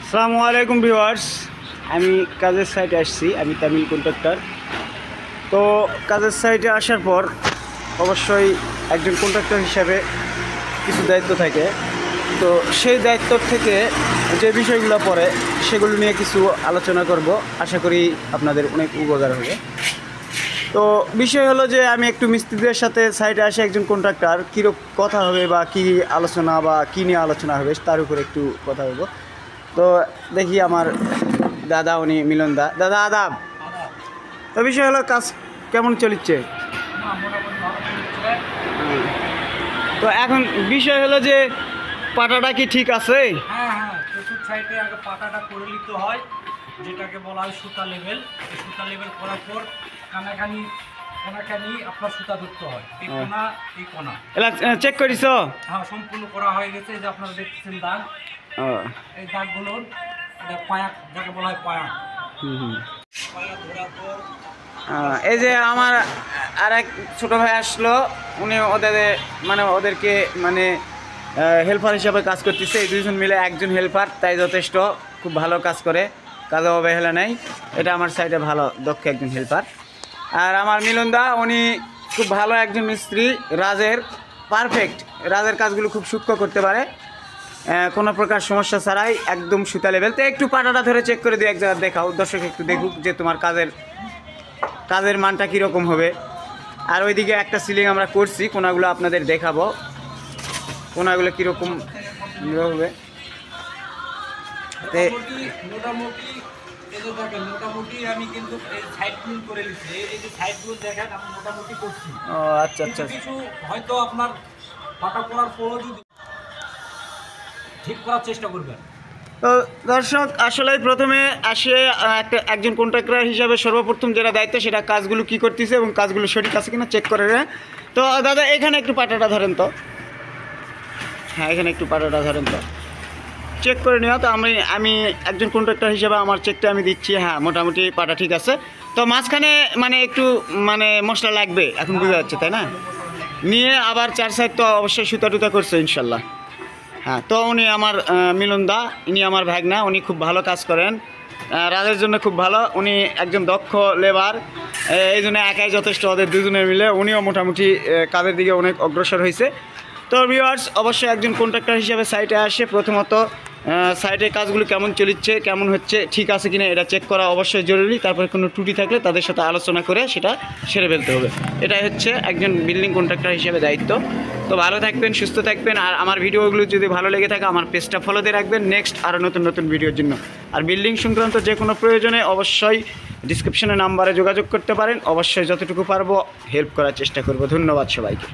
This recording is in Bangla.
আসসালামু আলাইকুম ভিউয়ার্স, আমি কাজের সাইটে আসছি। আমি তামিল কন্ট্রাক্টর। তো কাজের সাইটে আসার পর অবশ্যই একজন কন্ট্রাক্টর হিসাবে কিছু দায়িত্ব থাকে। তো সেই দায়িত্ব থেকে যে বিষয়গুলো পড়ে সেগুলো নিয়ে কিছু আলোচনা করব। আশা করি আপনাদের অনেক উপকার হবে। তো বিষয় হলো যে আমি একটু মিস্ত্রিদের সাথে সাইটে আসে একজন কন্ট্রাক্টর কীরকম কথা হবে বা কী আলোচনা বা কী নিয়ে আলোচনা হবে তার উপরে একটু কথা বলবো। তো দেখি আমার দাদা, উনি মিলন দাদা আদাব। তো বিষয় হলো কাজ কেমন চলছে। তো এখন বিষয় হলো যে পাটাটা কি ঠিক আছে? হ্যাঁ, চতুর্থ সাইডে আগে পাতাটা করে নিতে হয়, যেটাকে বলা হয় সুতা লেভেল। এই সুতা লেভেল করার পর কোনাখানি আপনার সুতা ধরতে হয়। এই কোনা এলা চেক করিস? হ্যাঁ, সম্পূর্ণ করা হয়ে গেছে। এই যে আপনারা দেখতেছেন দাগ, এই দাগগুলোর এটা পায়া, যাকে বলা হয় পায়া। পায়া ধরার পর এই যে আমার আর এক ছোটো ভাই আসলো, উনি ওদেরকে হেল্পার হিসাবে কাজ করতেছে। এই দুইজন মিলে একজন হেল্পার, তাই যথেষ্ট খুব ভালো কাজ করে, কাজে অবহেলা নেই। এটা আমার সাইডে ভালো দক্ষ একজন হেল্পার। আর আমার মিলনদা, উনি খুব ভালো একজন মিস্ত্রি, রাজের পারফেক্ট। রাজের কাজগুলো খুব সূক্ষ্ম করতে পারে, কোনো প্রকার সমস্যা ছাড়াই একদম সুতা লেভেল। তো একটু পাটাটা ধরে চেক করে দিয়ে এক জায়গায় দেখাও, দর্শক একটু দেখুক যে তোমার কাজের মানটা কীরকম হবে। আর ওইদিকে একটা সিলিং আমরা করছি, কোনাগুলো আপনাদের দেখাবো, কোনাগুলো কীরকম হবে। মোটামুটি আমি কিন্তু সাইডগুলো করে নিচ্ছি। এই যে সাইডগুলো দেখেন, আমি মোটামুটি করছি। ও আচ্ছা। কিছু হয়তো আপনার পাটা করার পরও যদি ঠিক করার চেষ্টা করবেন। তো দর্শক, আসলে প্রথমে আসে একজন কন্ট্রাক্টর হিসাবে সর্বপ্রথম যেটা দায়িত্ব, সেটা কাজগুলো কী করতেছে এবং কাজগুলো সঠিক আছে কিনা চেক করে নেয়। তো দাদা, এখানে একটু পাটাটা ধরেন তো। হ্যাঁ, এখানে একটু পাটাটা ধরেন তো, চেক করে নেওয়া। তো আমি একজন কন্ট্রাক্টর হিসেবে আমার চেকটা আমি দিচ্ছি। হ্যাঁ, মোটামুটি পাটা ঠিক আছে। তো মাঝখানে একটু মশলা লাগবে, এখন বোঝা যাচ্ছে, তাই না? নিয়ে আবার চার সাইড তো অবশ্যই সুতা টুতা করছে ইনশাল্লাহ। হ্যাঁ, তো উনি আমার মিলনদা, ইনি আমার ভাগনা, উনি খুব ভালো কাজ করেন, রাজের জন্য খুব ভালো। উনি একজন দক্ষ লেবার, এই জন্য একাই যথেষ্ট, ওদের দুজনে মিলে উনিও মোটামুটি কাজের দিকে অনেক অগ্রসর হয়েছে। তো ভিউয়ার্স, অবশ্যই একজন কন্ট্রাক্টর হিসেবে সাইটে আসে প্রথমত সাইটের কাজগুলো কেমন চলছে, কেমন হচ্ছে, ঠিক আছে কিনা এটা চেক করা অবশ্যই জরুরি। তারপরে কোনো ত্রুটি থাকলে তাদের সাথে আলোচনা করে সেটা সেরে ফেলতে হবে। এটাই হচ্ছে একজন বিল্ডিং কন্ট্রাক্টর হিসেবে দায়িত্ব। তো ভালো থাকবেন, সুস্থ থাকবেন। আর আমার ভিডিওগুলো যদি ভালো লেগে থাকে, আমার পেজটা ফলো দিয়ে রাখবেন নেক্সট আরও নতুন ভিডিওর জন্য। আর বিল্ডিং সংক্রান্ত যে কোনো প্রয়োজনে অবশ্যই ডিসক্রিপশনে নাম্বারে যোগাযোগ করতে পারেন। অবশ্যই যতটুকু পারবো হেল্প করার চেষ্টা করব। ধন্যবাদ সবাইকে।